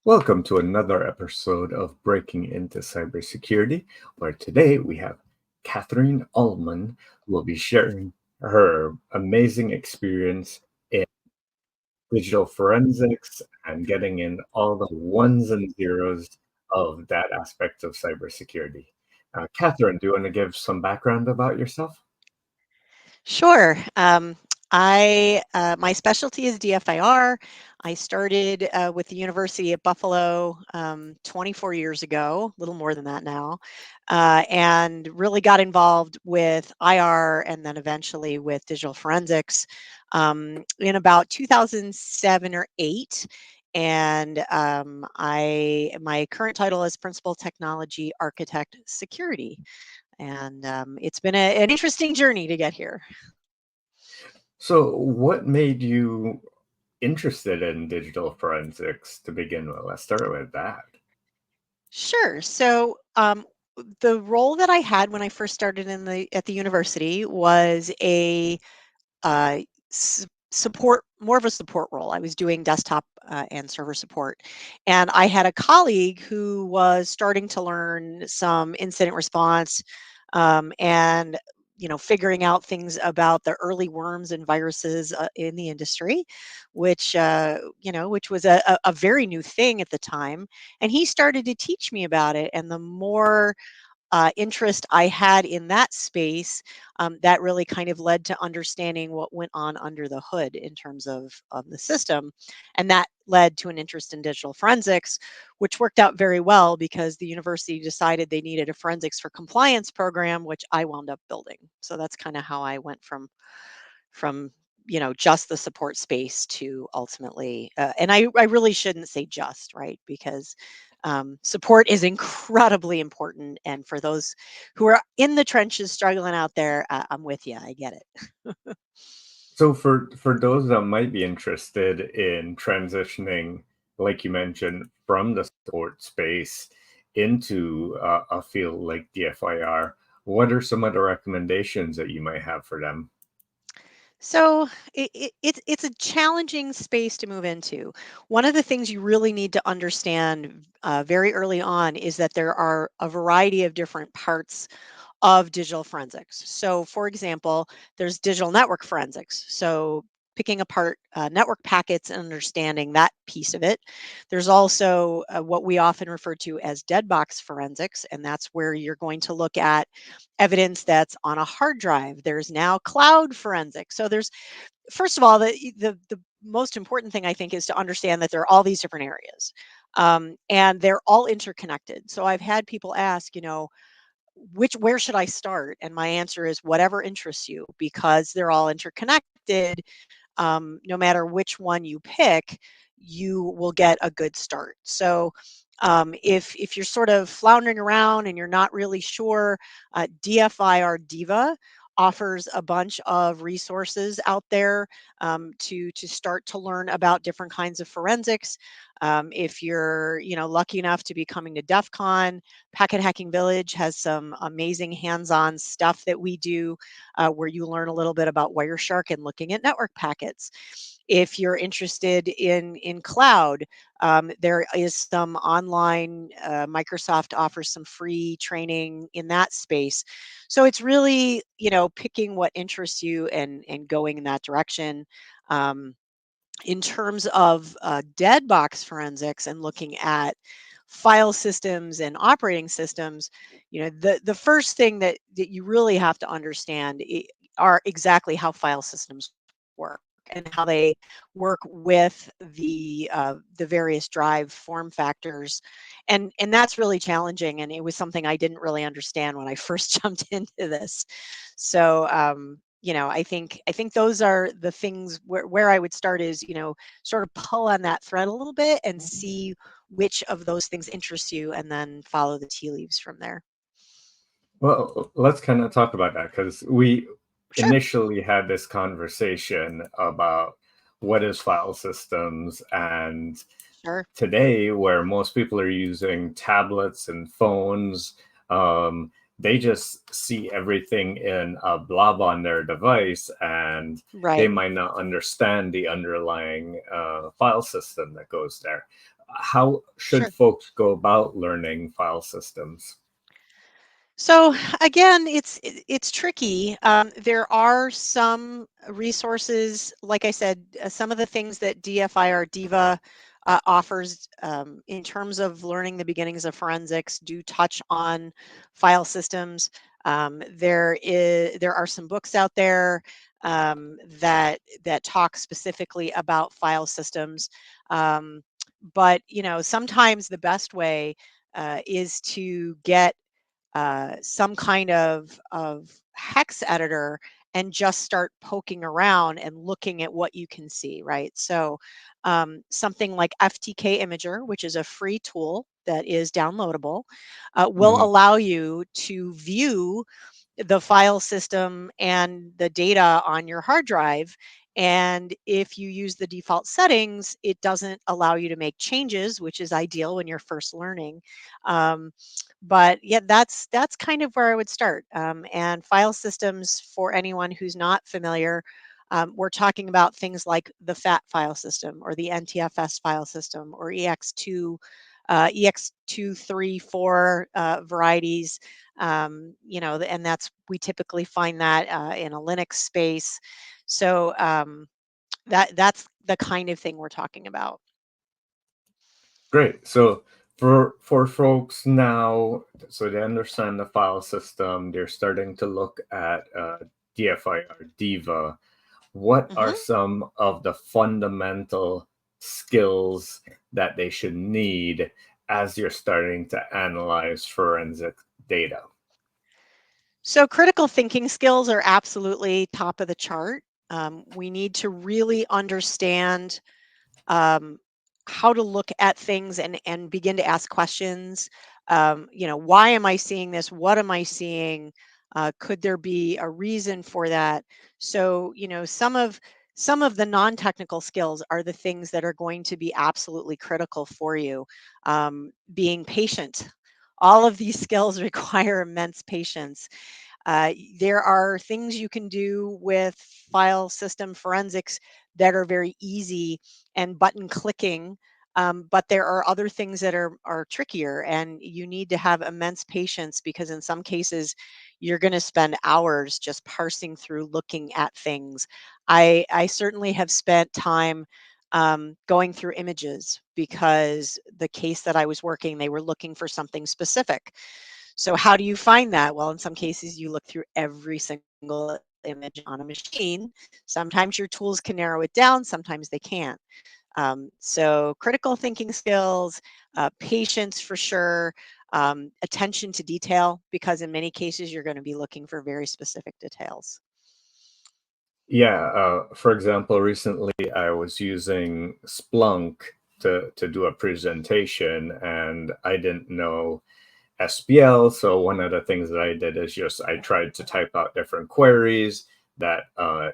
Welcome to another episode of Breaking into Cybersecurity, where today we have Catherine Ullman, who will be sharing her amazing experience in digital forensics and getting in all the ones and zeros of that aspect of cybersecurity. Catherine, do you want to give some background about yourself? Sure. My specialty is DFIR. I started with the University of Buffalo 24 years ago, a little more than that now, and really got involved with IR and then eventually with digital forensics in about 2007 or 8. And my current title is Principal Technology Architect Security. And it's been an interesting journey to get here. So, what made you interested in digital forensics to begin with? Let's start with that. Sure. So, the role that I had when I first started at the university was a uh, support, more of a support role. I was doing desktop and server support, and I had a colleague who was starting to learn some incident response, and figuring out things about the early worms and viruses in the industry, which was a very new thing at the time. And he started to teach me about it, and the more interest I had in that space, that really kind of led to understanding what went on under the hood in terms of the system. And that led to an interest in digital forensics, which worked out very well because the university decided they needed a forensics for compliance program, which I wound up building. So that's kind of how I went from just the support space to ultimately, and I really shouldn't say just, right, because support is incredibly important. And for those who are in the trenches struggling out there, I'm with you. I get it. So for those that might be interested in transitioning, like you mentioned, from the sport space into a field like DFIR, what are some of the recommendations that you might have for them? So it's a challenging space to move into. One of the things you really need to understand very early on is that there are a variety of different parts of digital forensics. So, for example, there's digital network forensics. So, picking apart network packets and understanding that piece of it. There's also what we often refer to as dead box forensics, and that's where you're going to look at evidence that's on a hard drive. There's now cloud forensics. So, there's first of all, the most important thing I think is to understand that there are all these different areas, and they're all interconnected. So, I've had people ask, where should I start? And my answer is whatever interests you, because they're all interconnected. No matter which one you pick, you will get a good start. So if you're sort of floundering around and you're not really sure, DFIR Diva offers a bunch of resources out there to start to learn about different kinds of forensics. If you're lucky enough to be coming to DEF CON, Packet Hacking Village has some amazing hands-on stuff that we do, where you learn a little bit about Wireshark and looking at network packets. If you're interested in cloud, there is some online. Microsoft offers some free training in that space. So it's really picking what interests you and going in that direction. Um, in terms of dead box forensics and looking at file systems and operating systems, the first thing that you really have to understand are exactly how file systems work and how they work with the various drive form factors, and that's really challenging, and it was something I didn't really understand when I first jumped into this. So I think those are the things where I would start is, sort of pull on that thread a little bit and see which of those things interest you and then follow the tea leaves from there. Well, let's kind of talk about that because we Sure. initially had this conversation about what is file systems, and Sure. today, where most people are using tablets and phones, they just see everything in a blob on their device, and they Right. might not understand the underlying file system that goes there. How should Sure. folks go about learning file systems? So again, it's tricky. There are some resources, like I said, some of the things that DFIR DIVA offers in terms of learning the beginnings of forensics do touch on file systems. There are some books out there that talk specifically about file systems, but sometimes the best way is to get some kind of hex editor and just start poking around and looking at what you can see, right? So something like FTK Imager, which is a free tool that is downloadable, will Mhm. allow you to view the file system and the data on your hard drive. And if you use the default settings, it doesn't allow you to make changes, which is ideal when you're first learning. Um, but yeah, that's kind of where I would start. And file systems, for anyone who's not familiar, we're talking about things like the FAT file system or the NTFS file system or EX2, 3, 4 varieties. And that's, we typically find that in a Linux space. So that's the kind of thing we're talking about. Great. So for folks now, so they understand the file system, they're starting to look at DFIR Diva. What are Mhm. some of the fundamental skills that they should need as you're starting to analyze forensic data? So critical thinking skills are absolutely top of the chart. We need to really understand um, how to look at things and begin to ask questions. Why am I seeing this? What am I seeing? Could there be a reason for that? So, some of the non-technical skills are the things that are going to be absolutely critical for you. Being patient. All of these skills require immense patience. There are things you can do with file system forensics that are very easy and button clicking. But there are other things that are trickier, and you need to have immense patience because in some cases you're going to spend hours just parsing through looking at things. I certainly have spent time going through images because the case that I was working, they were looking for something specific. So how do you find that? Well, in some cases, you look through every single image on a machine. Sometimes your tools can narrow it down, sometimes they can't. So critical thinking skills, patience for sure, attention to detail, because in many cases, you're going to be looking for very specific details. Yeah, for example, recently I was using Splunk to do a presentation and I didn't know SPL. So one of the things that I did is just I tried to type out different queries that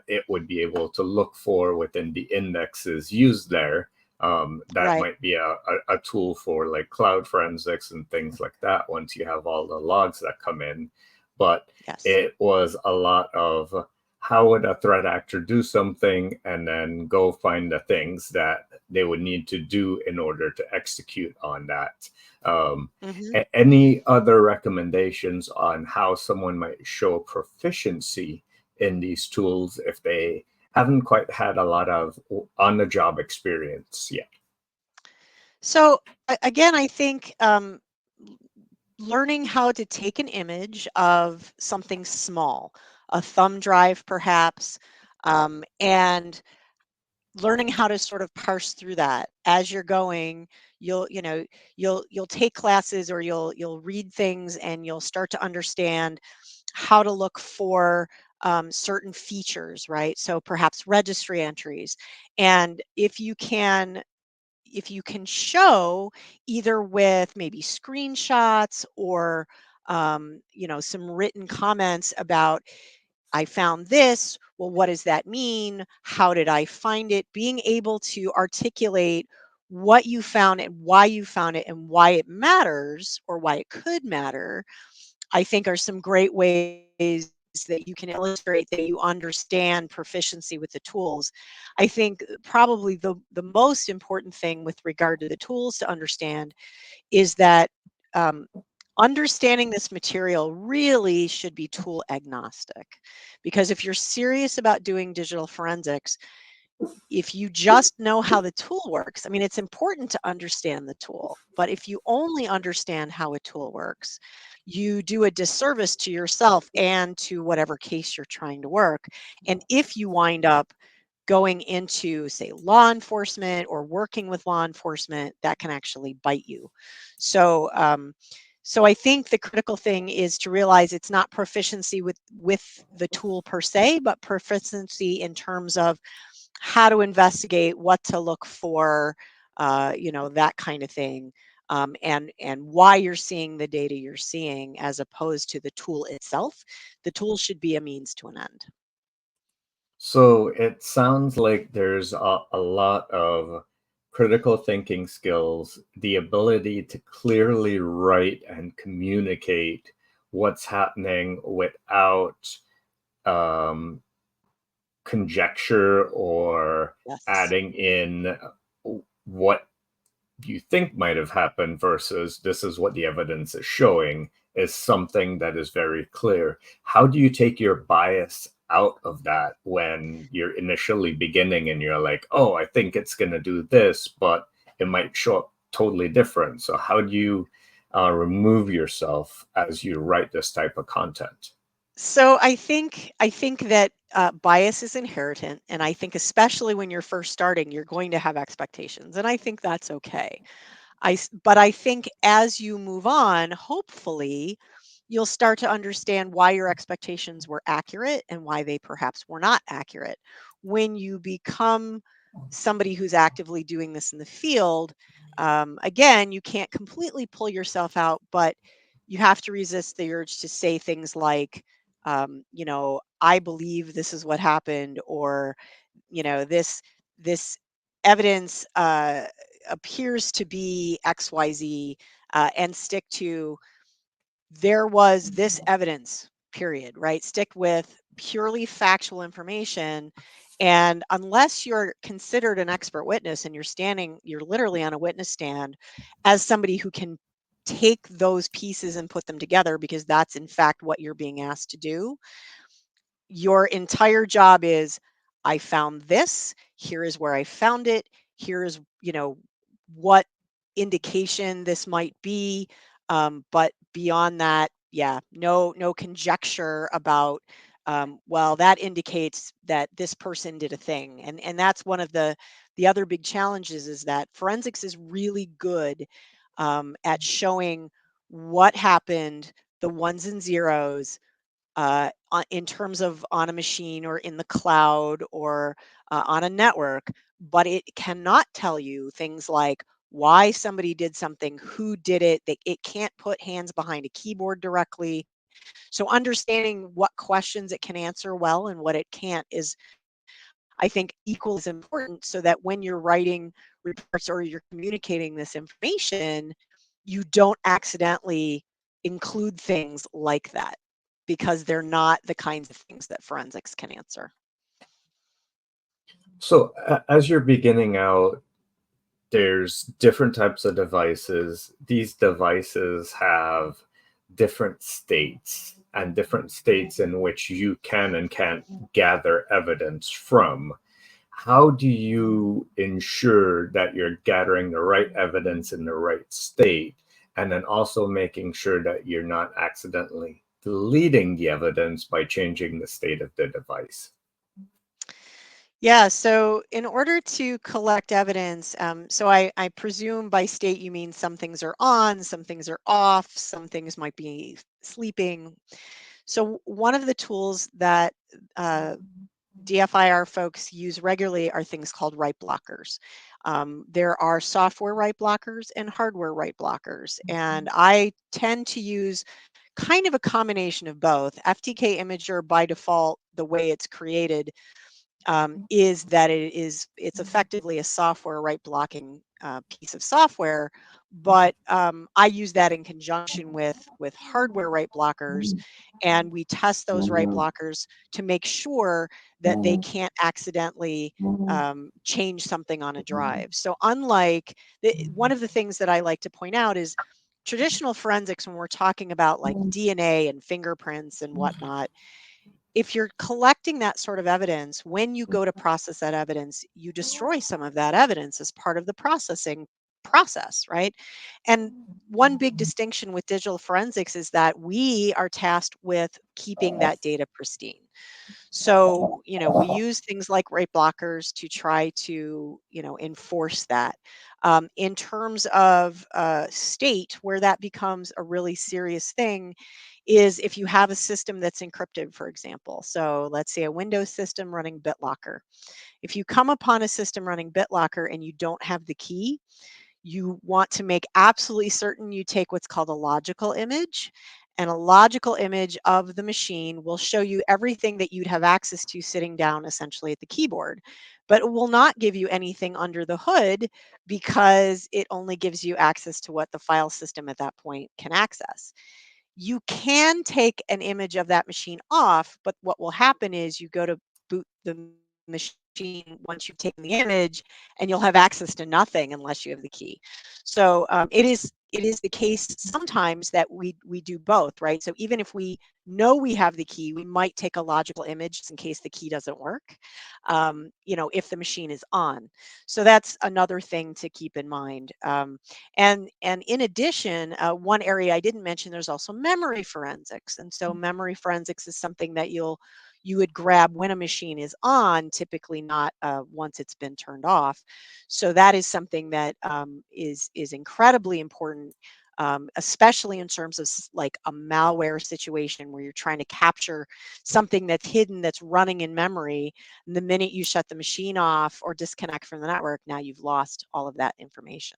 it would be able to look for within the indexes used there. That Right. might be a tool for like cloud forensics and things like that once you have all the logs that come in. But Yes. it was a lot of how would a threat actor do something and then go find the things that they would need to do in order to execute on that. Um, Hmm. any other recommendations on how someone might show proficiency in these tools if they haven't quite had a lot of on the job experience yet? So again, I think learning how to take an image of something small, a thumb drive perhaps, and learning how to sort of parse through that as you're going. You'll take classes or you'll read things and you'll start to understand how to look for certain features, right? So perhaps registry entries. And if you can show either with maybe screenshots or some written comments about, I found this, well, what does that mean, how did I find it, being able to articulate what you found and why you found it and why it matters or why it could matter, I think are some great ways that you can illustrate that you understand proficiency with the tools. I think probably the most important thing with regard to the tools to understand is that um, understanding this material really should be tool agnostic. Because if you're serious about doing digital forensics, if you just know how the tool works, I mean, it's important to understand the tool, but if you only understand how a tool works, you do a disservice to yourself and to whatever case you're trying to work. And if you wind up going into, say, law enforcement or working with law enforcement, that can actually bite you. So, so I think the critical thing is to realize it's not proficiency with the tool per se, but proficiency in terms of how to investigate, what to look for, that kind of thing, and why you're seeing the data you're seeing as opposed to the tool itself. The tool should be a means to an end. So it sounds like there's a lot of critical thinking skills, the ability to clearly write and communicate what's happening without um, conjecture or Yes. adding in what you think might have happened versus this is what the evidence is showing is something that is very clear. How do you take your bias out of that when you're initially beginning and you're like, oh, I think it's going to do this, but it might show up totally different? So, how do you remove yourself as you write this type of content? So I think that bias is inherent, and I think especially when you're first starting, you're going to have expectations, and I think that's okay. But I think as you move on, hopefully, you'll start to understand why your expectations were accurate and why they perhaps were not accurate. When you become somebody who's actively doing this in the field, again, you can't completely pull yourself out, but you have to resist the urge to say things like, I believe this is what happened, or this evidence appears to be XYZ, and stick to there was this evidence, period, right? Stick with purely factual information. And unless you're considered an expert witness and you're literally on a witness stand as somebody who can take those pieces and put them together, because that's in fact what you're being asked to do, your entire job is I found this, here is where I found it, here is, what indication this might be. But beyond that, yeah, no conjecture about well, that indicates that this person did a thing. And that's one of the other big challenges, is that forensics is really good at showing what happened, the ones and zeros, in terms of on a machine or in the cloud or on a network, but it cannot tell you things like why somebody did something, who did it. It can't put hands behind a keyboard directly. So understanding what questions it can answer well and what it can't is, I think, equally as important, so that when you're writing reports or you're communicating this information, you don't accidentally include things like that, because they're not the kinds of things that forensics can answer. So, as you're beginning out, there's different types of devices. These devices have different states and different states in which you can and can't gather evidence from. How do you ensure that you're gathering the right evidence in the right state and then also making sure that you're not accidentally deleting the evidence by changing the state of the device? Yeah, so in order to collect evidence, so I presume by state you mean some things are on, some things are off, some things might be sleeping. So one of the tools that uh, DFIR folks use regularly are things called write blockers. There are software write blockers and hardware write blockers, and I tend to use kind of a combination of both. FTK Imager by default, the way it's created, is that it's effectively a software right blocking piece of software, but I use that in conjunction with hardware right blockers, and we test those right blockers to make sure that they can't accidentally change something on a drive. So unlike one of the things that I like to point out is traditional forensics, when we're talking about like DNA and fingerprints and whatnot, if you're collecting that sort of evidence, when you go to process that evidence, you destroy some of that evidence as part of the processing process, right? And one big distinction with digital forensics is that we are tasked with keeping that data pristine. So, we use things like rate blockers to try to, enforce that. In terms of state, where that becomes a really serious thing is if you have a system that's encrypted, for example. So, let's say a Windows system running BitLocker. If you come upon a system running BitLocker and you don't have the key, you want to make absolutely certain you take what's called a logical image. And a logical image of the machine will show you everything that you'd have access to sitting down essentially at the keyboard. But it will not give you anything under the hood because it only gives you access to what the file system at that point can access. You can take an image of that machine off, but what will happen is you go to boot the machine once you've taken the image, and you'll have access to nothing unless you have the key. So it is the case sometimes that we do both, right? So even if we know we have the key, we might take a logical image just in case the key doesn't work. If the machine is on. So that's another thing to keep in mind. And in addition, one area I didn't mention, there's also memory forensics. And so memory forensics is something that you would grab when a machine is on, typically not once it's been turned off. So that is something that is incredibly important. Especially in terms of like a malware situation where you're trying to capture something that's hidden, that's running in memory. And the minute you shut the machine off or disconnect from the network, now you've lost all of that information.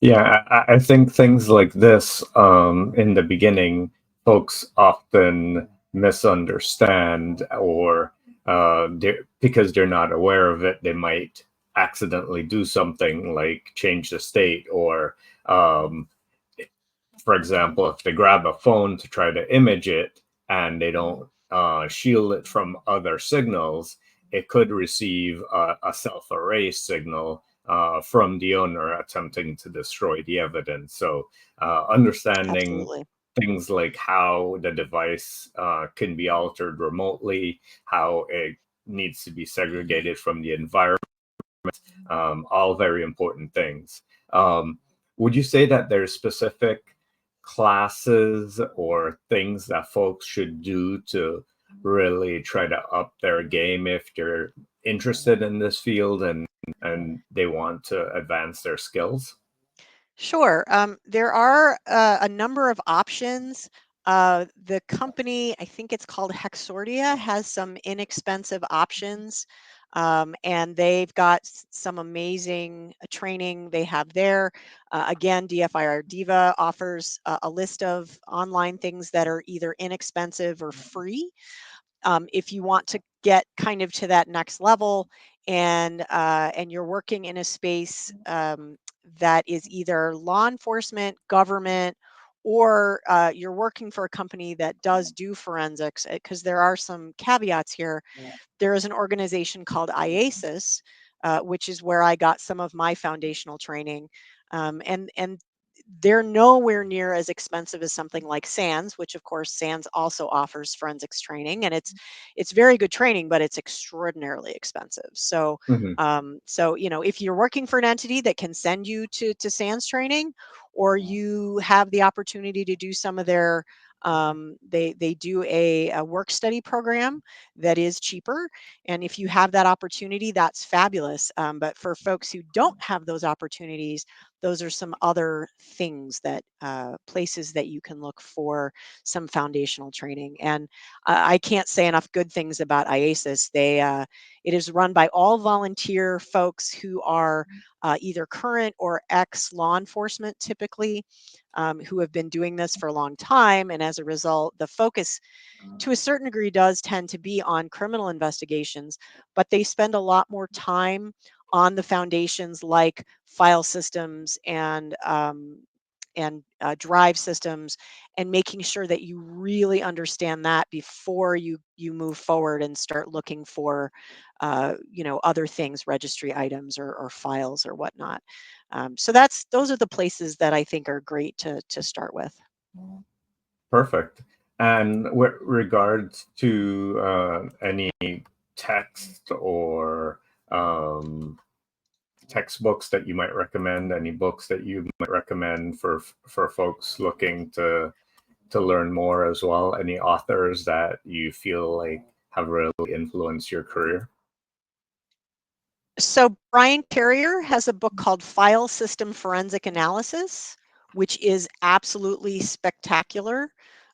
Yeah, I think things like this, in the beginning, folks often misunderstand, or because they're not aware of it, they might accidentally do something like change the state, or um, for example, if they grab a phone to try to image it and they don't shield it from other signals, it could receive a self erase signal from the owner attempting to destroy the evidence. So, understanding Absolutely. things like how the device can be altered remotely, how it needs to be segregated from the environment, all very important things. Um, would you say that there's specific classes or things that folks should do to really try to up their game if they're interested in this field and they want to advance their skills? Sure. There are a number of options. The company, I think it's called Hexordia, has some inexpensive options. And they've got some amazing training they have there. Again, DFIR Diva offers a list of online things that are either inexpensive or free. If you want to get kind of to that next level, and you're working in a space that is either law enforcement, government, or you're working for a company that does do forensics, because there are some caveats here. There is an organization called IASIS, which is where I got some of my foundational training, and they're nowhere near as expensive as something like SANS, which of course SANS also offers forensics training, and it's very good training, but it's extraordinarily expensive. So, Mhm. if you're working for an entity that can send you to SANS training, or you have the opportunity to do some of their they do a work study program that is cheaper, and if you have that opportunity, that's fabulous. But for folks who don't have those opportunities, those are some other things that places that you can look for some foundational training. And I can't say enough good things about IASIS. It is run by all volunteer folks who are either current or ex law enforcement, typically, who have been doing this for a long time. And as a result, the focus to a certain degree does tend to be on criminal investigations, but they spend a lot more time on the foundations like file systems and drive systems, and making sure that you really understand that before you move forward and start looking for other things, registry items or files or whatnot. So those are the places that I think are great to start with. Perfect. And with regards to any text or um, textbooks that you might recommend, any books that you might recommend for folks looking to learn more as well, any authors that you feel like have really influenced your career? So Brian Carrier has a book called File System Forensic Analysis, which is absolutely spectacular.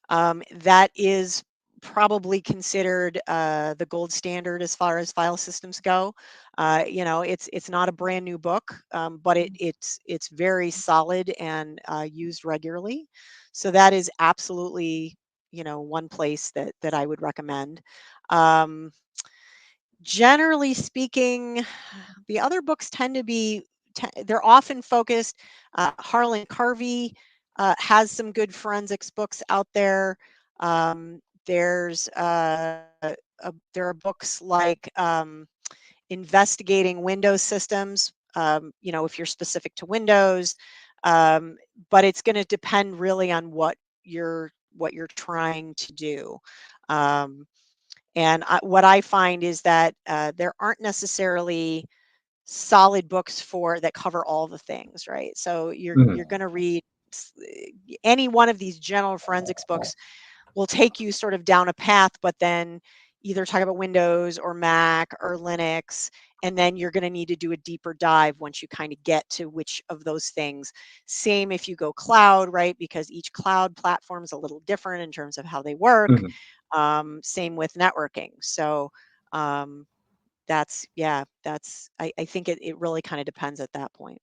That is probably considered the gold standard as far as file systems go. It's not a brand new book, but it's very solid and used regularly. So that is absolutely one place that I would recommend. Um, Generally speaking, the other books tend to be they're often focused. Harlan Carvey has some good forensics books out there. There's there are books like investigating Windows systems. If you're specific to Windows, um, but it's going to depend really on what you're trying to do. Um, and what I find is that there aren't necessarily solid books for that cover all the things, right? So you're Mhm. going to read any one of these general forensics books will take you sort of down a path, but then either talk about Windows or Mac or Linux, and then you're going to need to do a deeper dive once you kind of get to which of those things. Same if you go cloud, right? Because each cloud platform is a little different in terms of how they work. Mhm. Same with networking. So um, I think it really kind of depends at that point.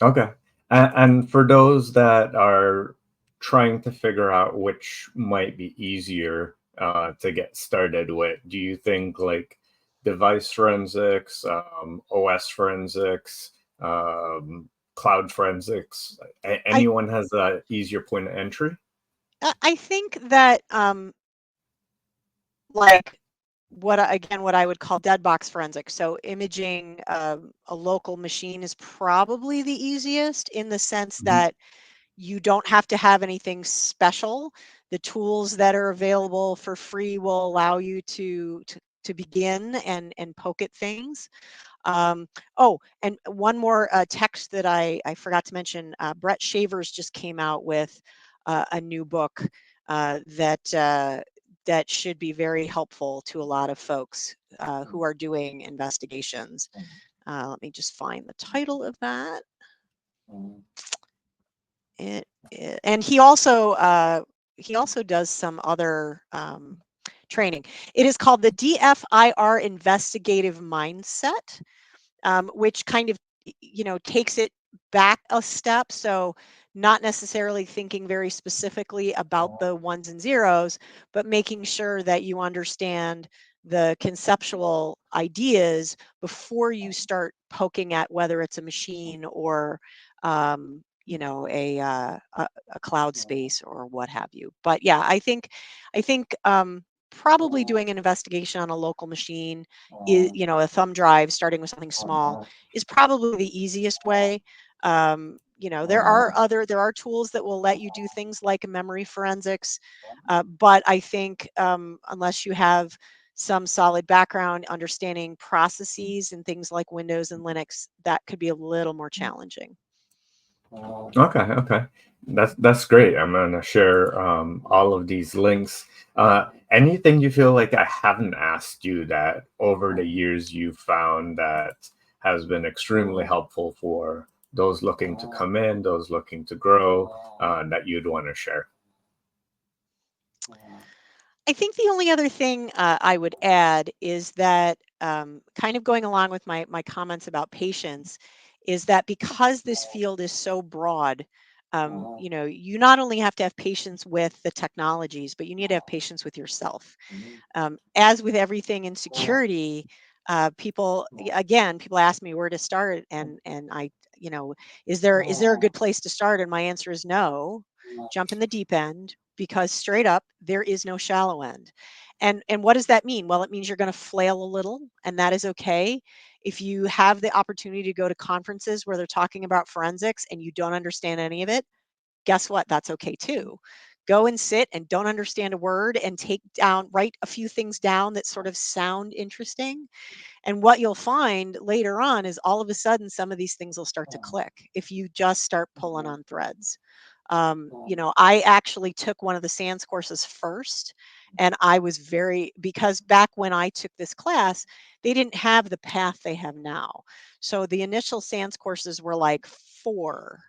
Okay. And for those that are trying to figure out which might be easier to get started with, do you think like device forensics, OS forensics, cloud forensics, I anyone has a easier point of entry? I think that like what I would call dead box forensics. So imaging a local machine is probably the easiest in the sense Mhm. that you don't have to have anything special. The tools that are available for free will allow you to begin and poke at things. Um, oh, and one more text that I forgot to mention. Brett Shavers just came out with a new book that should be very helpful to a lot of folks who are doing investigations. Let me just find the title of that. And he also does some other training. It is called the DFIR Investigative Mindset, which kind of takes it back a step. So not necessarily thinking very specifically about the ones and zeros, but making sure that you understand the conceptual ideas before you start poking at whether it's a machine or a cloud space or what have you. But yeah, I think probably doing an investigation on a local machine is, a thumb drive, starting with something small, is probably the easiest way. There are tools that will let you do things like memory forensics, but I think unless you have some solid background understanding processes and things like Windows and Linux, that could be a little more challenging. Okay, okay. That's great. I'm gonna share all of these links. Anything you feel like I haven't asked you that over the years you found that has been extremely helpful for those looking to come in, those looking to grow, that you'd want to share? I think the only other thing I would add is that, kind of going along with my comments about patience, is that because this field is so broad, you not only have to have patience with the technologies, but you need to have patience with yourself. As with everything in security, people ask me where to start, and you know, is there a good place to start? And my answer is no. Jump in the deep end, because straight up there is no shallow end. And what does that mean? Well, it means you're going to flail a little, and that is okay. If you have the opportunity to go to conferences where they're talking about forensics and you don't understand any of it, guess what? That's okay too. Go and sit and don't understand a word and write a few things down that sort of sound interesting. And what you'll find later on is all of a sudden some of these things will start to click if you just start pulling on threads. I actually took one of the SANS courses first, and I was because back when I took this class, they didn't have the path they have now. So the initial SANS courses were like 4,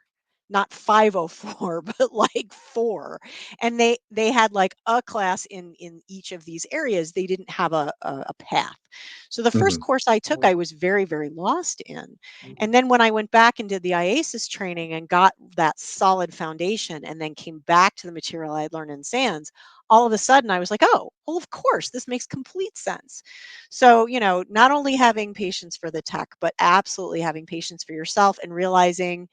not 504, but like 4. And they had like a class in each of these areas. They didn't have a path. So the first Mhm. course I took, I was very, very lost in. And then when I went back and did the IASIS training and got that solid foundation and then came back to the material I had learned in SANS, all of a sudden I was like, oh, well, of course, this makes complete sense. So, not only having patience for the tech, but absolutely having patience for yourself and realizing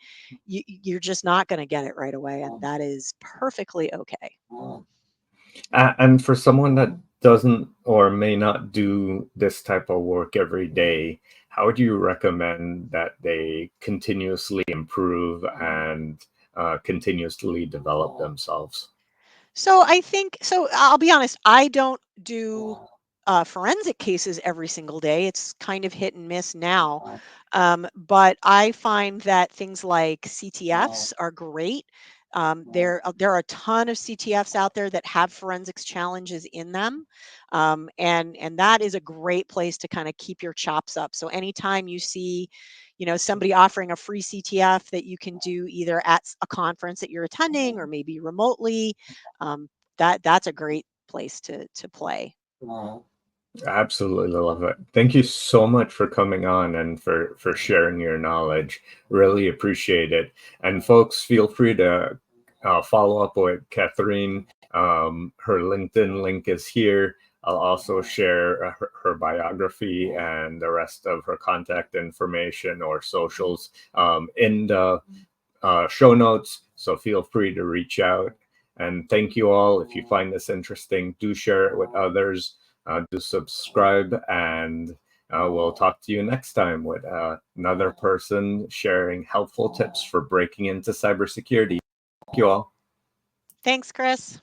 you're just not going to get it right away. And that is perfectly okay. And for someone that doesn't or may not do this type of work every day, how would you recommend that they continuously improve and continuously develop themselves? So I'll be honest, I don't do forensic cases every single day. It's kind of hit and miss now. But I find that things like CTFs are great. There are a ton of CTFs out there that have forensics challenges in them, and that is a great place to kind of keep your chops up. So anytime you see, somebody offering a free CTF that you can do either at a conference that you're attending or maybe remotely, um, that's a great place to play. Absolutely love it. Thank you so much for coming on and for sharing your knowledge. Really appreciate it. And folks, feel free to follow up with Catherine. Her LinkedIn link is here. I'll also share her biography and the rest of her contact information or socials in the show notes. So feel free to reach out. And thank you all. If you find this interesting, do share it with others. Do subscribe, and we'll talk to you next time with another person sharing helpful tips for breaking into cybersecurity. Thank you all. Thanks, Chris.